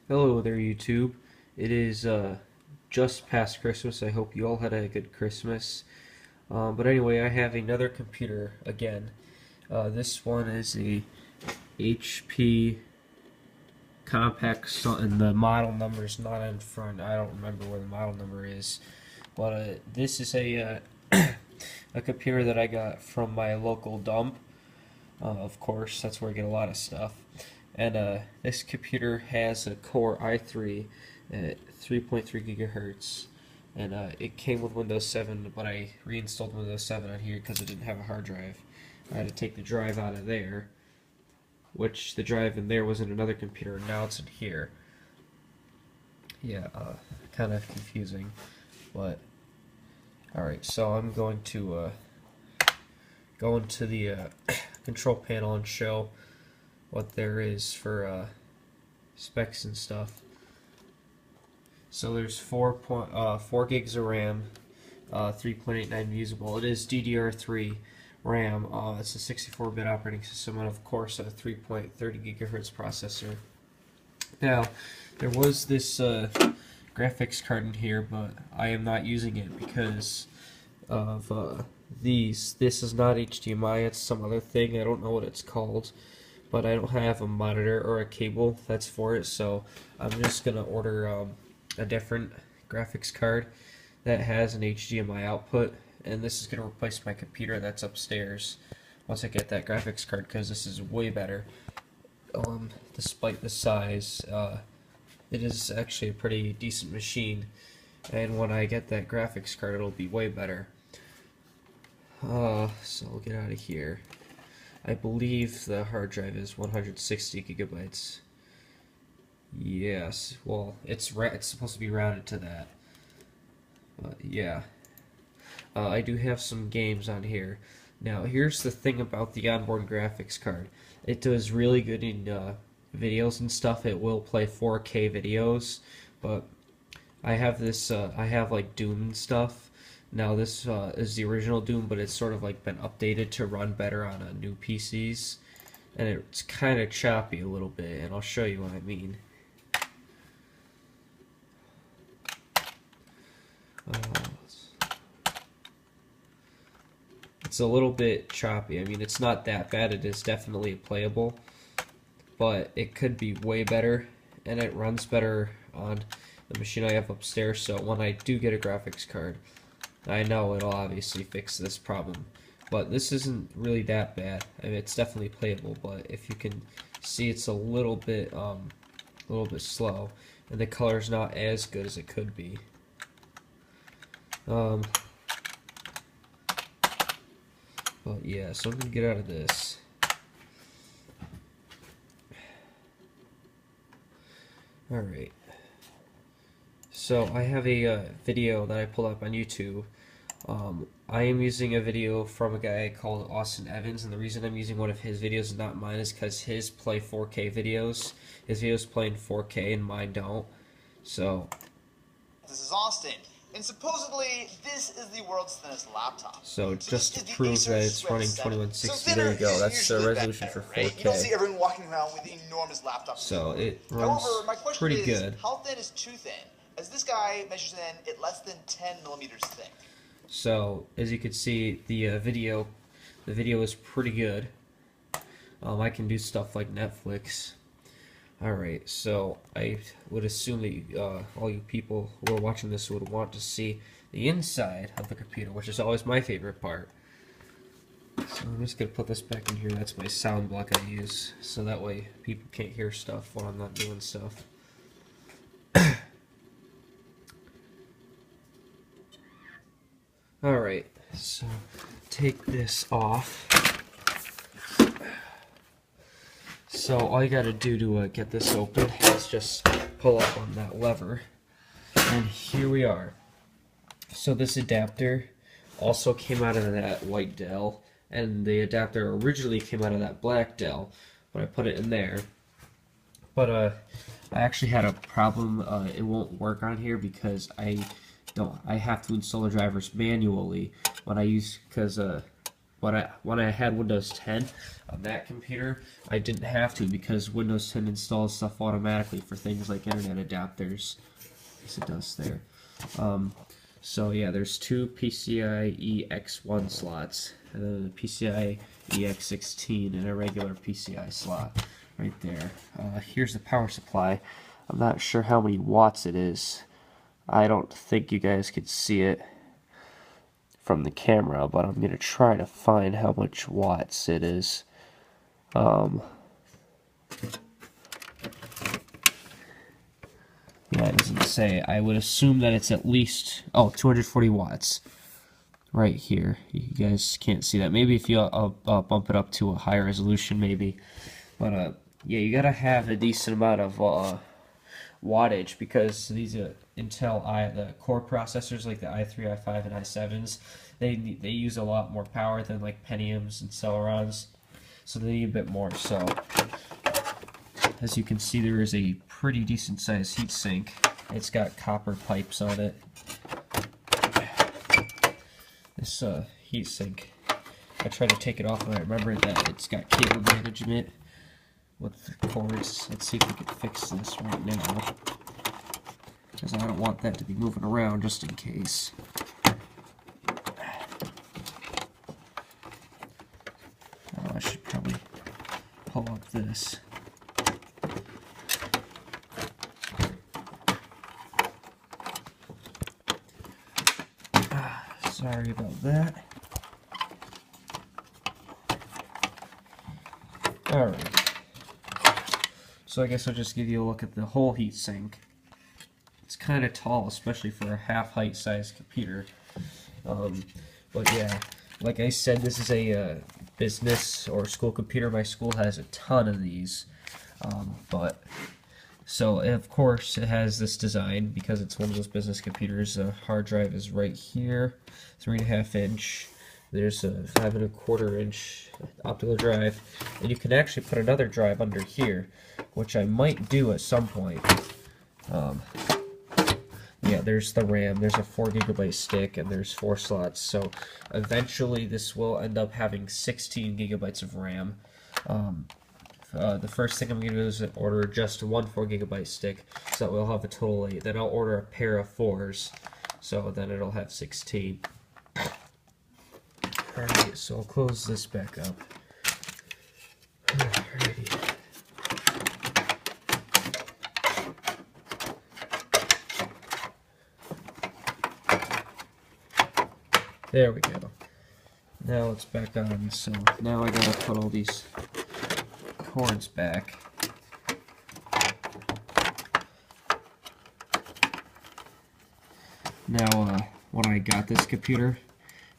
Hello there, YouTube. It is just past Christmas. I hope you all had a good Christmas. But anyway, I have another computer again. This one is a HP compaq, and the model number is not in front. I don't remember where the model number is. But this is a a computer that I got from my local dump. Of course, that's where I get a lot of stuff. And this computer has a Core i3 at 3.3 gigahertz, and it came with Windows 7, but I reinstalled Windows 7 on here because it didn't have a hard drive. I had to take the drive out of there, which the drive in there was in another computer, and now it's in here. Yeah, kind of confusing, but alright, so I'm going to go into the control panel and show what there is for specs and stuff. So there's 4 gigs of RAM, 3.89 usable. It is DDR3 RAM. It's a 64-bit operating system, and of course a 3.30 gigahertz processor. Now, there was this graphics card in here, but I am not using it because of these. This is not HDMI. It's some other thing. I don't know what it's called. But I don't have a monitor or a cable that's for it, so I'm just gonna order a different graphics card that has an HDMI output, and this is gonna replace my computer that's upstairs once I get that graphics card, because this is way better. Despite the size, it is actually a pretty decent machine, and when I get that graphics card, it'll be way better. So I'll get out of here. I believe the hard drive is 160 gigabytes. Yes, well, it's supposed to be rounded to that. But yeah, I do have some games on here. Now, here's the thing about the onboard graphics card. It does really good in videos and stuff. It will play 4K videos, but I have this. I have like Doom and stuff. Now this is the original Doom, but it's sort of like been updated to run better on new PCs, and it's kind of choppy a little bit, and I'll show you what I mean. It's a little bit choppy. I mean, it's not that bad. It is definitely playable, but it could be way better, and it runs better on the machine I have upstairs. So when I do get a graphics card, I know it'll obviously fix this problem, but this isn't really that bad. I mean, it's definitely playable, but if you can see, it's a little bit slow, and the color's not as good as it could be. But yeah, so I'm gonna get out of this. All right. So I have a video that I pulled up on YouTube. I am using a video from a guy called Austin Evans, and the reason I'm using one of his videos and not mine is because his play 4K videos. His videos play in 4K and mine don't. So this is Austin, and supposedly this is the world's thinnest laptop. So just to prove that it's running 2160, there you go. That's the resolution for 4K. Right? You don't see everyone walking around with enormous laptops. So it runs However, my question pretty is, good. how thin is too thin? As this guy measures in at less than 10 millimeters thick. So as you can see, the video is pretty good. I can do stuff like Netflix. Alright, so I would assume that all you people who are watching this would want to see the inside of the computer, which is always my favorite part. So I'm just going to put this back in here. That's my sound block I use, so that way people can't hear stuff while I'm not doing stuff. Alright, so take this off. So all you gotta do to get this open is just pull up on that lever, and here we are. So this adapter also came out of that white Dell, and the adapter originally came out of that black Dell, but I put it in there. But I actually had a problem. It won't work on here because I have to install the drivers manually when I use, because when I had Windows 10 on that computer, I didn't have to because Windows 10 installs stuff automatically for things like internet adapters. Yes, it does there. So yeah, there's two PCIe X1 slots, and then a PCIe X16 and a regular PCI slot right there. Here's the power supply. I'm not sure how many watts it is. I don't think you guys could see it from the camera, but I'm gonna try to find how much watts it is. Yeah, it doesn't say. I would assume that it's at least 240 watts right here. You guys can't see that. Maybe if you bump it up to a higher resolution, maybe. But yeah, you gotta have a decent amount of wattage because these Intel the core processors like the i3, i5, and i7s, they use a lot more power than like Pentiums and Celerons, so they need a bit more. So as you can see, there is a pretty decent sized heatsink. It's got copper pipes on it. This heatsink, I tried to take it off and I remember that it's got cable management with the cords. Let's see if we can fix this right now, because I don't want that to be moving around just in case. I should probably pull up this. Sorry about that. Alright. So I guess I'll just give you a look at the whole heatsink. It's kind of tall, especially for a half-height size computer. But yeah, like I said, this is a business or school computer. My school has a ton of these. So of course it has this design because it's one of those business computers. The hard drive is right here, 3.5 inch. There's a 5.25 inch optical drive, and you can actually put another drive under here, which I might do at some point. Yeah, there's the RAM, there's a 4 GB stick, and there's 4 slots, so eventually this will end up having 16 GB of RAM. The first thing I'm going to do is order just one 4 GB stick, so that we'll have a total of 8. Then I'll order a pair of 4s, so then it'll have 16. Alright, so I'll close this back up. Alrighty. There we go. Now it's back on, so now I gotta put all these cords back. Now, when I got this computer,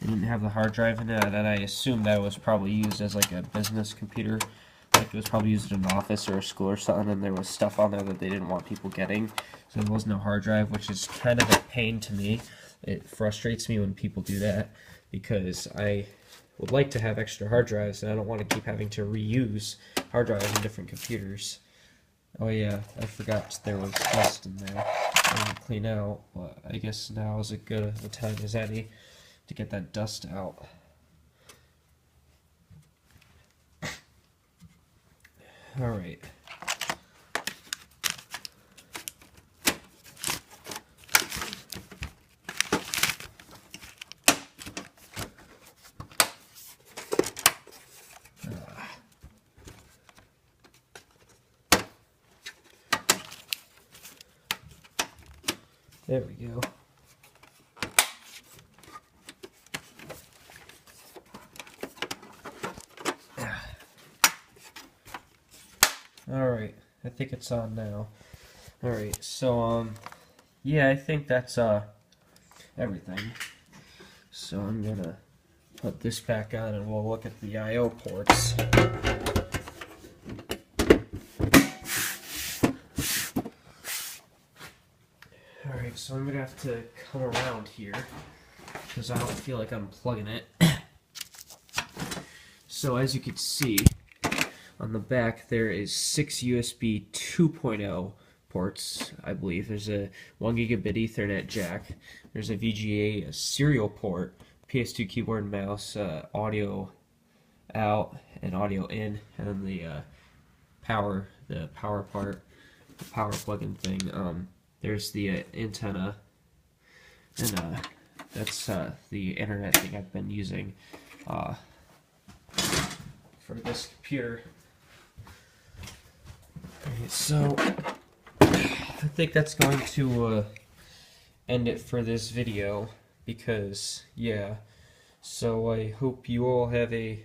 it didn't have the hard drive in it, and I assumed that it was probably used as like a business computer. Like it was probably used in an office or a school or something, and there was stuff on there that they didn't want people getting. So there was no hard drive, which is kind of a pain to me. It frustrates me when people do that, because I would like to have extra hard drives, and I don't want to keep having to reuse hard drives in different computers. Oh yeah, I forgot there was dust in there. I didn't clean out, but I guess now is as good a time as any to get that dust out. Alright. There we go. Alright, I think it's on now. Alright, so, yeah, I think that's, everything. So I'm gonna put this back on and we'll look at the I/O ports. Alright, so I'm gonna have to come around here because I don't feel like unplugging it. So as you can see, on the back there is 6 USB 2.0 ports, I believe. There's a 1 gigabit Ethernet jack. There's a VGA serial port, PS2 keyboard and mouse, audio out and audio in, and then the power part, the power plug-in thing. There's the antenna, and that's the internet thing I've been using for this computer. Okay, so I think that's going to end it for this video, because yeah. So I hope you all have a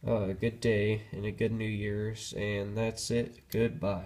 good day and a good New Year's, and that's it. Goodbye.